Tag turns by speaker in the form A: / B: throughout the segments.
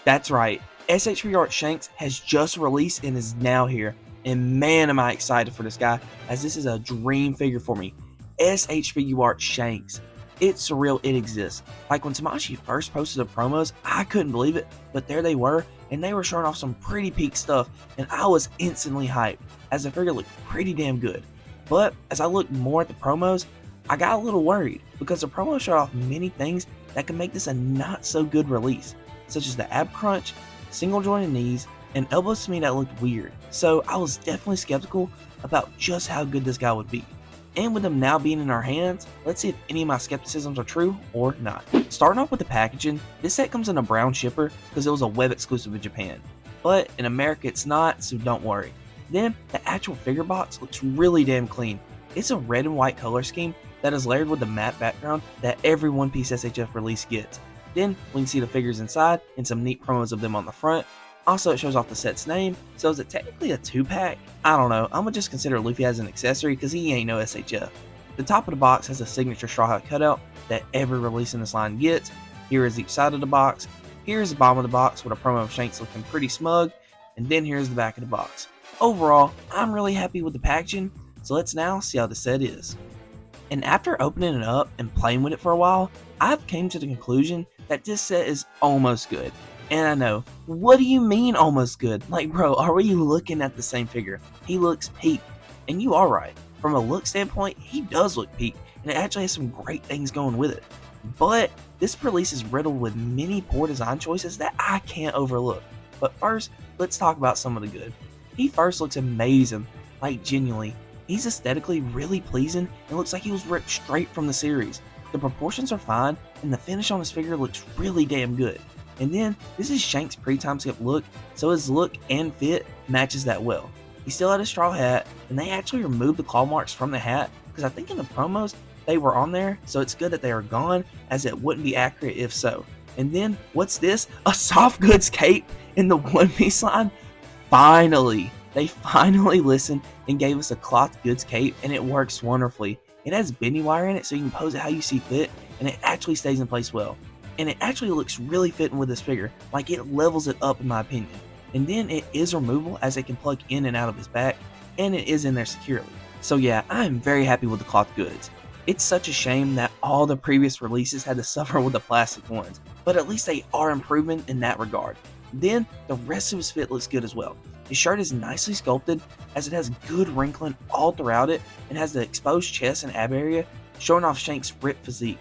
A: That's right, SH Figuarts Shanks has just released and is now here. And man, am I excited for this guy, as this is a dream figure for me. SH Figuarts Shanks. It's surreal it exists. Like when Tamashi first posted the promos, I couldn't believe it, but there they were, and they were showing off some pretty peak stuff, and I was instantly hyped, as the figure looked pretty damn good. But as I looked more at the promos, I got a little worried, because the promos showed off many things that could make this a not so good release, such as the ab crunch, single jointed knees, and elbows to me that looked weird, so I was definitely skeptical about just how good this guy would be. And with them now being in our hands, let's see if any of my skepticisms are true or not. Starting off with the packaging, this set comes in a brown shipper because it was a web exclusive in Japan, but in America it's not, so don't worry. Then the actual figure box looks really damn clean. It's a red and white color scheme that is layered with the matte background that every One Piece SHF release gets. Then we can see the figures inside and some neat promos of them on the front. Also, it shows off the set's name, so is it technically a 2-pack? I don't know, I'm gonna just consider Luffy as an accessory because he ain't no SHF. The top of the box has a signature Straw Hat cutout that every release in this line gets. Here is each side of the box. Here's the bottom of the box with a promo of Shanks looking pretty smug, and then here's the back of the box. Overall, I'm really happy with the packaging, so let's now see how the set is. And after opening it up and playing with it for a while, I've came to the conclusion that this set is almost good. And I know, what do you mean almost good? Like bro, are we looking at the same figure? He looks peak, and you are right. From a look standpoint, he does look peak, and it actually has some great things going with it. But this release is riddled with many poor design choices that I can't overlook. But first, let's talk about some of the good. He first looks amazing, like genuinely. He's aesthetically really pleasing and looks like he was ripped straight from the series. The proportions are fine, and the finish on his figure looks really damn good. And then, this is Shanks' pre-time skip look, so his look and fit matches that well. He still had a straw hat, and they actually removed the claw marks from the hat, because I think in the promos, they were on there, so it's good that they are gone, as it wouldn't be accurate if so. And then, what's this? A soft goods cape in the One Piece line? Finally! They finally listened and gave us a cloth goods cape, and it works wonderfully. It has bending wire in it, so you can pose it how you see fit, and it actually stays in place well. And it actually looks really fitting with this figure, like it levels it up in my opinion. And then it is removable as it can plug in and out of his back, and it is in there securely. So yeah, I am very happy with the cloth goods. It's such a shame that all the previous releases had to suffer with the plastic ones, but at least they are improving in that regard. Then the rest of his fit looks good as well. His shirt is nicely sculpted as it has good wrinkling all throughout it and has the exposed chest and ab area showing off Shanks' ripped physique.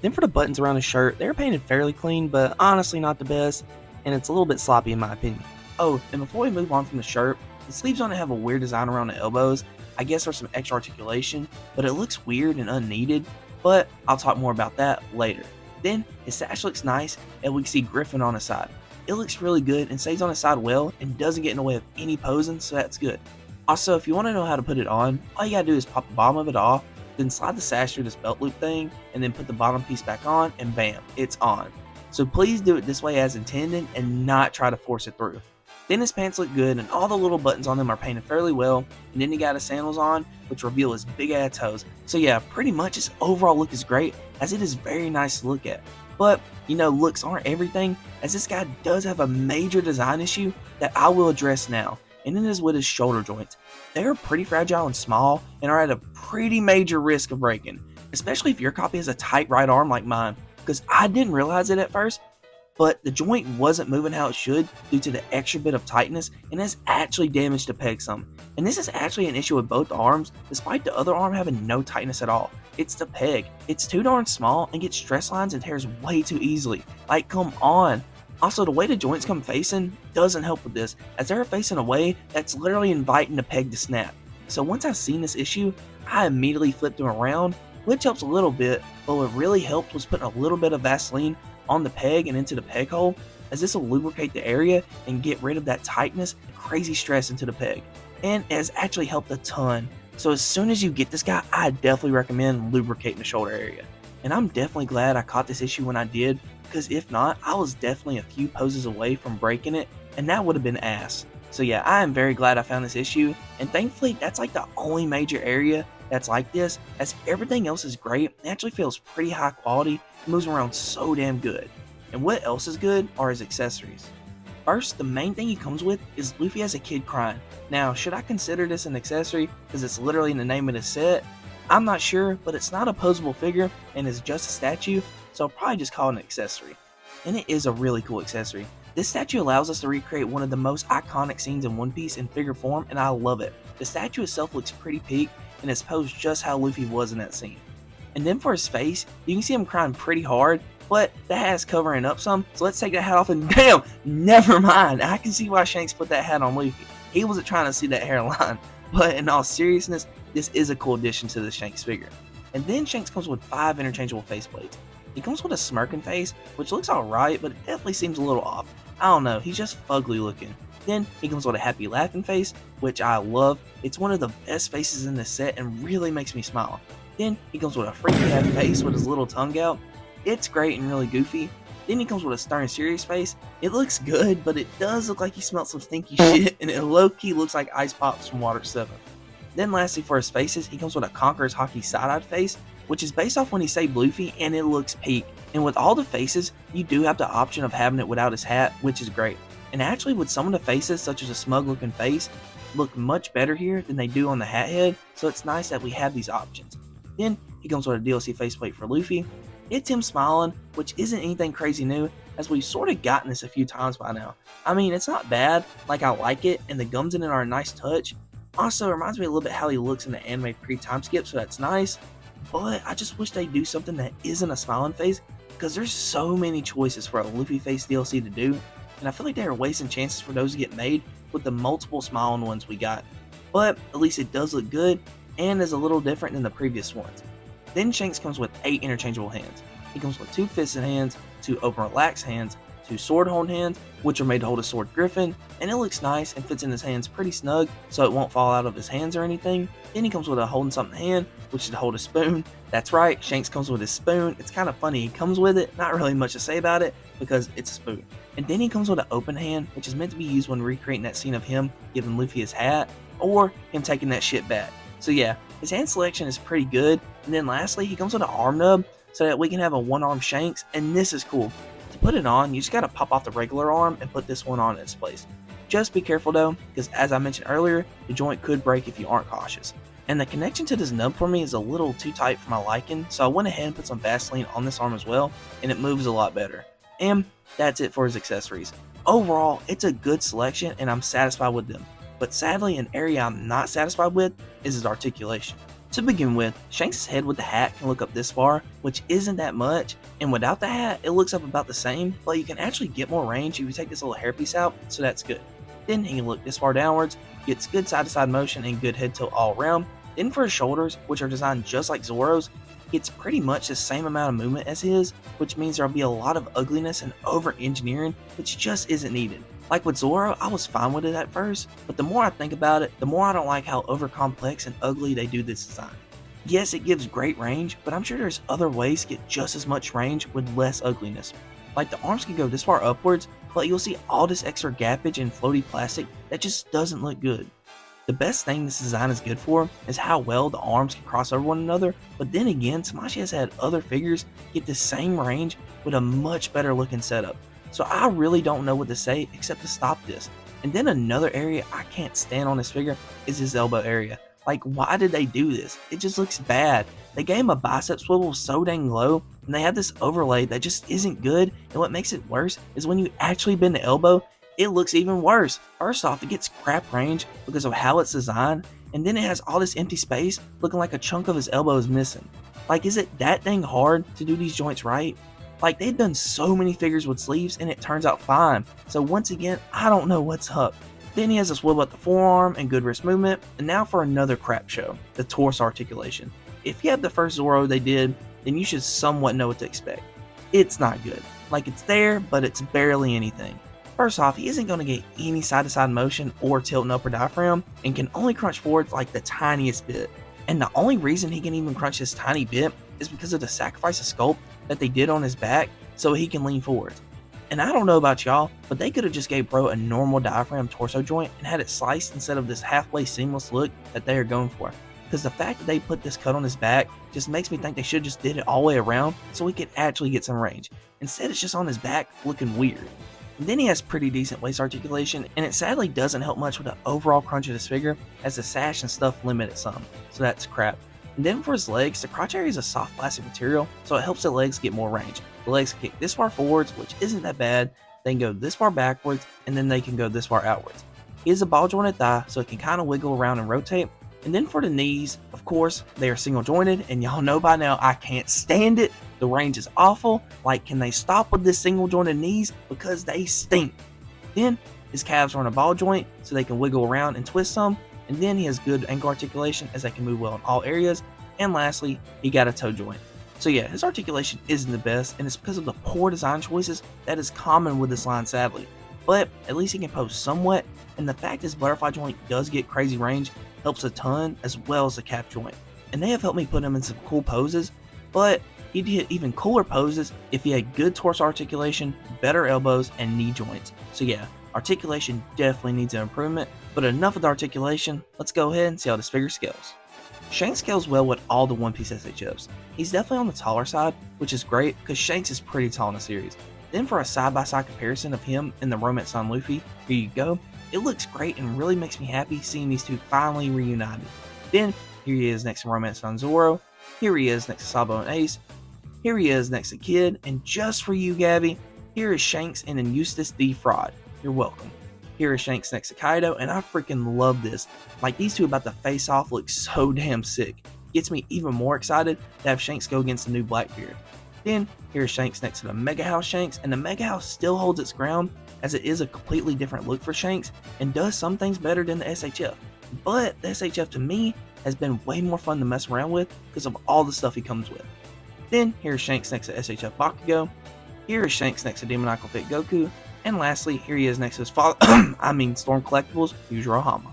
A: Then for the buttons around his shirt, they are painted fairly clean, but honestly not the best, and it's a little bit sloppy in my opinion. Oh, and before we move on from the shirt, the sleeves on it have a weird design around the elbows. I guess there's some extra articulation, but it looks weird and unneeded, but I'll talk more about that later. Then, his sash looks nice, and we can see Griffin on his side. It looks really good and stays on his side well and doesn't get in the way of any posing, so that's good. Also, if you want to know how to put it on, all you gotta do is pop the bottom of it off, then slide the sash through this belt loop thing, and then put the bottom piece back on, and bam, it's on. So please do it this way as intended and not try to force it through. Then his pants look good and all the little buttons on them are painted fairly well, and then he got his sandals on, which reveal his big ass toes. So yeah, pretty much his overall look is great, as it is very nice to look at. But, you know, looks aren't everything, as this guy does have a major design issue that I will address now, and it is with his shoulder joints. They are pretty fragile and small, and are at a pretty major risk of breaking, especially if your copy has a tight right arm like mine, because I didn't realize it at first, but the joint wasn't moving how it should due to the extra bit of tightness, and has actually damaged the peg some. And this is actually an issue with both arms, despite the other arm having no tightness at all. It's the peg. It's too darn small and gets stress lines and tears way too easily. Like, come on. Also, the way the joints come facing doesn't help with this, as they're facing a way that's literally inviting the peg to snap. So once I seen this issue, I immediately flipped them around, which helps a little bit, but what really helped was putting a little bit of Vaseline on the peg and into the peg hole, as this will lubricate the area and get rid of that tightness and crazy stress into the peg. And it has actually helped a ton. So as soon as you get this guy, I definitely recommend lubricating the shoulder area. And I'm definitely glad I caught this issue when I did, because if not, I was definitely a few poses away from breaking it, and that would have been ass. So yeah, I am very glad I found this issue, and thankfully that's like the only major area that's like this, as everything else is great. It actually feels pretty high quality, and moves around so damn good. And what else is good are his accessories. First, the main thing he comes with is Luffy as a kid crying. Now, should I consider this an accessory because it's literally in the name of the set? I'm not sure, but it's not a posable figure and is just a statue, so I'll probably just call it an accessory. And it is a really cool accessory. This statue allows us to recreate one of the most iconic scenes in One Piece in figure form, and I love it. The statue itself looks pretty peak and is posed just how Luffy was in that scene. And then for his face, you can see him crying pretty hard, but the hat is covering up some, so let's take that hat off and damn, never mind. I can see why Shanks put that hat on Luffy. He wasn't trying to see that hairline, but in all seriousness, this is a cool addition to the Shanks figure. And then Shanks comes with 5 interchangeable faceplates. He comes with a smirking face, which looks alright, but it definitely seems a little off. I don't know, he's just fugly looking. Then he comes with a happy laughing face, which I love. It's one of the best faces in this set and really makes me smile. Then he comes with a freaky ass face with his little tongue out. It's great and really goofy. Then he comes with a stern serious face. It looks good, but it does look like he smelled some stinky shit, and it low-key looks like Ice Pops from Water 7. Then lastly for his faces, he comes with a Conqueror's Hockey side-eyed face, which is based off when he saved Luffy, and it looks peak. And with all the faces, you do have the option of having it without his hat, which is great. And actually with some of the faces, such as a smug looking face, look much better here than they do on the hat head, so it's nice that we have these options. Then he comes with a DLC faceplate for Luffy. It's him smiling, which isn't anything crazy new, as we've sort of gotten this a few times by now. I mean, it's not bad, like I like it, and the gums in it are a nice touch. Also, it reminds me a little bit how he looks in the anime pre-time skip, so that's nice. But I just wish they do something that isn't a smiling face, because there's so many choices for a Luffy face DLC to do, and I feel like they are wasting chances for those to get made with the multiple smiling ones we got. But at least it does look good, and is a little different than the previous ones. Then Shanks comes with 8 interchangeable hands. He comes with 2 fisted hands, 2 open relaxed hands, 2 sword hold hands, which are made to hold a sword griffin, and it looks nice and fits in his hands pretty snug so it won't fall out of his hands or anything. Then he comes with a holding something hand, which is to hold a spoon. That's right, Shanks comes with his spoon. It's kind of funny, he comes with it, not really much to say about it because it's a spoon. And then he comes with an open hand, which is meant to be used when recreating that scene of him giving Luffy his hat, or him taking that shit back. So yeah, his hand selection is pretty good. And then lastly, he comes with an arm nub so that we can have a one-arm Shanks, and this is cool. To put it on, you just gotta pop off the regular arm and put this one on in its place. Just be careful though, because as I mentioned earlier, the joint could break if you aren't cautious. And the connection to this nub for me is a little too tight for my liking, so I went ahead and put some Vaseline on this arm as well, and it moves a lot better. And that's it for his accessories. Overall, it's a good selection and I'm satisfied with them. But sadly, an area I'm not satisfied with is his articulation. To begin with, Shanks' head with the hat can look up this far, which isn't that much, and without the hat, it looks up about the same, but you can actually get more range if you take this little hairpiece out, so that's good. Then he can look this far downwards, gets good side-to-side motion and good head tilt all around. Then for his shoulders, which are designed just like Zoro's, it's pretty much the same amount of movement as his, which means there'll be a lot of ugliness and over-engineering, which just isn't needed. Like with Zoro, I was fine with it at first, but the more I think about it, the more I don't like how over-complex and ugly they do this design. Yes, it gives great range, but I'm sure there's other ways to get just as much range with less ugliness. Like the arms can go this far upwards, but you'll see all this extra gappage and floaty plastic that just doesn't look good. The best thing this design is good for is how well the arms can cross over one another, but then again, Tamashii has had other figures get the same range with a much better looking setup. So I really don't know what to say except to stop this. And then another area I can't stand on this figure is his elbow area. Like, why did they do this? It just looks bad. They gave him a bicep swivel so dang low, and they have this overlay that just isn't good, and what makes it worse is when you actually bend the elbow, it looks even worse. First off, it gets crap range because of how it's designed, and then it has all this empty space looking like a chunk of his elbow is missing. Like, is it that dang hard to do these joints right? Like, they've done so many figures with sleeves and it turns out fine. So once again, I don't know what's up. Then he has a swivel at the forearm and good wrist movement. And now for another crap show, the torso articulation. If you have the first Zoro they did, then you should somewhat know what to expect. It's not good. Like, it's there, but it's barely anything. First off, he isn't going to get any side-to-side motion or tilt in upper diaphragm and can only crunch forward like the tiniest bit. And the only reason he can even crunch this tiny bit is because of the sacrifice of sculpt that they did on his back so he can lean forward. And I don't know about y'all, but they could have just gave bro a normal diaphragm torso joint and had it sliced instead of this halfway seamless look that they are going for. Because the fact that they put this cut on his back just makes me think they should just did it all the way around so he could actually get some range. Instead it's just on his back looking weird. And then he has pretty decent waist articulation, and it sadly doesn't help much with the overall crunch of his figure, as the sash and stuff limit it some, so that's crap. And then for his legs, the crotch area is a soft plastic material, so it helps the legs get more range. The legs can kick this far forwards, which isn't that bad, they can go this far backwards, and then they can go this far outwards. He has a ball jointed thigh, so it can kind of wiggle around and rotate. And then for the knees, of course, they are single jointed, and y'all know by now I can't stand it. The range is awful. Like, can they stop with this single jointed knees? Because they stink. Then his calves are on a ball joint, so they can wiggle around and twist some. And then he has good ankle articulation, as they can move well in all areas. And lastly, he got a toe joint. So yeah, his articulation isn't the best, and it's because of the poor design choices that is common with this line, sadly. But at least he can pose somewhat, and the fact his butterfly joint does get crazy range helps a ton, as well as the calf joint. And they have helped me put him in some cool poses, but he'd get even cooler poses if he had good torso articulation, better elbows, and knee joints. So yeah, articulation definitely needs an improvement, but enough with the articulation, let's go ahead and see how this figure scales. Shanks scales well with all the One Piece SHFs. He's definitely on the taller side, which is great because Shanks is pretty tall in the series. Then for a side-by-side comparison of him and the romance on Luffy, here you go. It looks great and really makes me happy seeing these two finally reunited. Then here he is next to romance on Zoro, here he is next to Sabo and Ace, here he is next to Kid, and just for you Gabby, here is Shanks and then Eustace D. Fraud. You're welcome. Here is Shanks next to Kaido, and I freaking love this. Like, these two about to face off look so damn sick. Gets me even more excited to have Shanks go against the new Blackbeard. Then, here's Shanks next to the Mega House Shanks, and the Mega House still holds its ground, as it is a completely different look for Shanks, and does some things better than the SHF. But the SHF to me has been way more fun to mess around with because of all the stuff he comes with. Then, here's Shanks next to SHF Bakugo, here is Shanks next to Demoniacal Fit Goku, and lastly, here he is next to his father, Storm Collectibles, Yujiro Hama.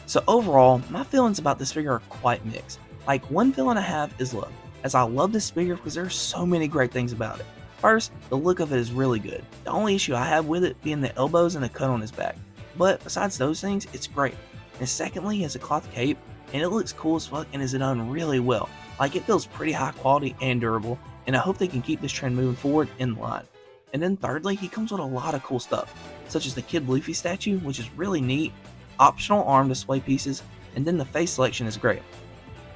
A: So overall, my feelings about this figure are quite mixed. Like, one feeling I have is love, as I love this figure because there are so many great things about it. First, the look of it is really good. The only issue I have with it being the elbows and the cut on his back. But besides those things, it's great. And secondly, he has a cloth cape, and it looks cool as fuck and is done really well. Like, it feels pretty high quality and durable, and I hope they can keep this trend moving forward in line. And then thirdly, he comes with a lot of cool stuff, such as the Kid Luffy statue, which is really neat, optional arm display pieces, and then the face selection is great.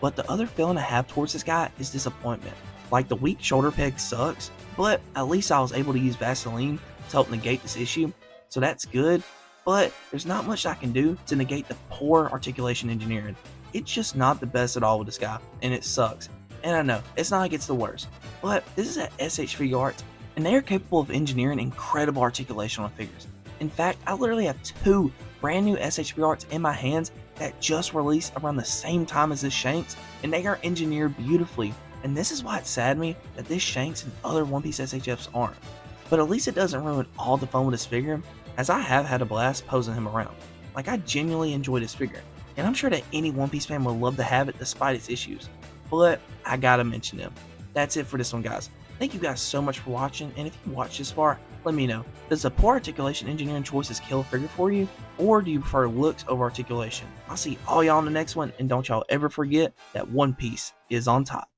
A: But the other feeling I have towards this guy is disappointment. Like, the weak shoulder peg sucks, but at least I was able to use Vaseline to help negate this issue, so that's good, but there's not much I can do to negate the poor articulation engineering. It's just not the best at all with this guy, and it sucks. And I know, it's not like it's the worst, but this is at SH Figuarts, and they are capable of engineering incredible articulation on figures. In fact, I literally have two brand new SH Figuarts in my hands that just released around the same time as this Shanks, and they are engineered beautifully. And this is why it saddened me that this Shanks and other One Piece SHFs aren't. But at least it doesn't ruin all the fun with this figure, as I have had a blast posing him around. Like, I genuinely enjoy this figure, and I'm sure that any One Piece fan would love to have it despite its issues. But I gotta mention them. That's it for this one, guys. Thank you guys so much for watching, and if you watched this far, let me know. Does the poor articulation engineering choices kill a figure for you, or do you prefer looks over articulation? I'll see all y'all in the next one, and don't y'all ever forget that One Piece is on top.